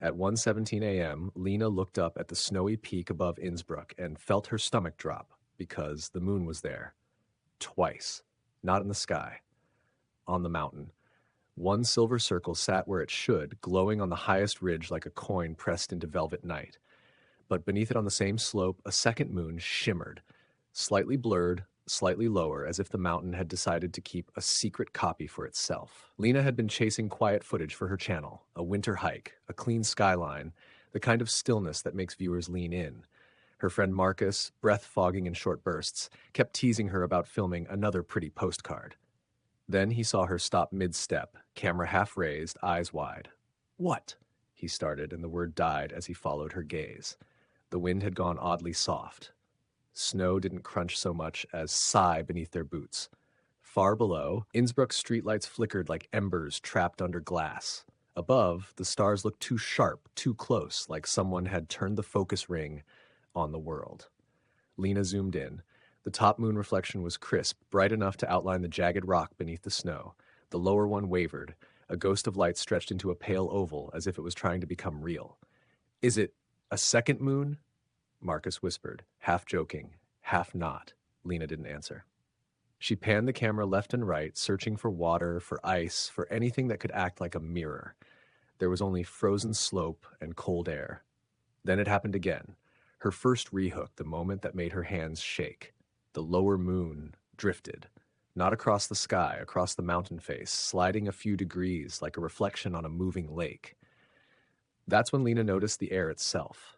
At 1:17 a.m., Lena looked up at the snowy peak above Innsbruck and felt her stomach drop because the moon was there. Twice. Not in the sky. On the mountain. One silver circle sat where it should, glowing on the highest ridge like a coin pressed into velvet night. But beneath it on the same slope, a second moon shimmered, slightly blurred, slightly lower, as if the mountain had decided to keep a secret copy for itself. Lena had been chasing quiet footage for her channel, a winter hike, a clean skyline, the kind of stillness that makes viewers lean in. Her friend Marcus, breath fogging in short bursts, kept teasing her about filming another pretty postcard. Then he saw her stop mid-step, camera half raised, eyes wide. "What?" he started, and the word died as he followed her gaze. The wind had gone oddly soft. Snow didn't crunch so much as sigh beneath their boots. Far below, Innsbruck's streetlights flickered like embers trapped under glass. Above, the stars looked too sharp, too close, like someone had turned the focus ring on the world. Lena zoomed in. The top moon reflection was crisp, bright enough to outline the jagged rock beneath the snow. The lower one wavered. A ghost of light stretched into a pale oval, as if it was trying to become real. "Is it a second moon?" Marcus whispered, half joking, half not. Lena didn't answer. She panned the camera left and right, searching for water, for ice, for anything that could act like a mirror. There was only frozen slope and cold air. Then it happened again. Her first rehook, the moment that made her hands shake. The lower moon drifted. Not across the sky, across the mountain face, sliding a few degrees like a reflection on a moving lake. That's when Lena noticed the air itself.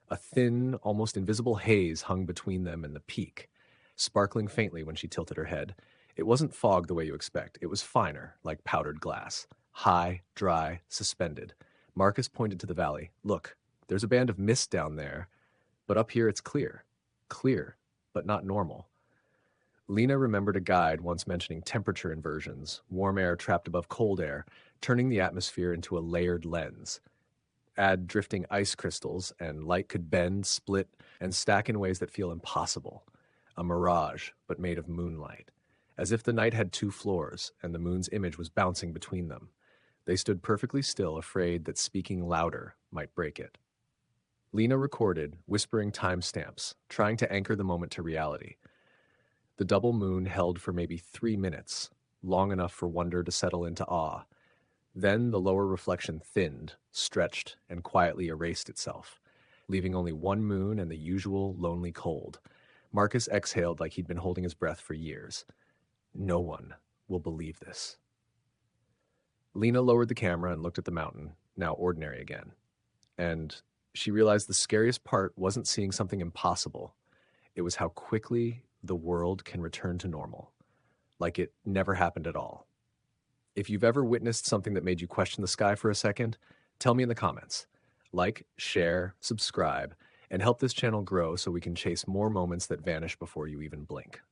A thin, almost invisible haze hung between them and the peak, sparkling faintly when she tilted her head. It wasn't fog the way you expect. It was finer, like powdered glass. High, dry, suspended. Marcus pointed to the valley. "Look, there's a band of mist down there, but up here it's clear. Clear, but not normal." Lena remembered a guide once mentioning temperature inversions, warm air trapped above cold air, turning the atmosphere into a layered lens. Add drifting ice crystals, and light could bend, split, and stack in ways that feel impossible. A mirage, but made of moonlight. As if the night had two floors, and the moon's image was bouncing between them. They stood perfectly still, afraid that speaking louder might break it. Lena recorded, whispering timestamps, trying to anchor the moment to reality. The double moon held for maybe 3 minutes, long enough for wonder to settle into awe. Then the lower reflection thinned, stretched, and quietly erased itself, leaving only one moon and the usual lonely cold. Marcus exhaled like he'd been holding his breath for years. No one will believe this. Lena lowered the camera and looked at the mountain, now ordinary again. And she realized the scariest part wasn't seeing something impossible. It was how quickly the world can return to normal, like it never happened at all. If you've ever witnessed something that made you question the sky for a second, tell me in the comments. Like, share, subscribe, and help this channel grow so we can chase more moments that vanish before you even blink.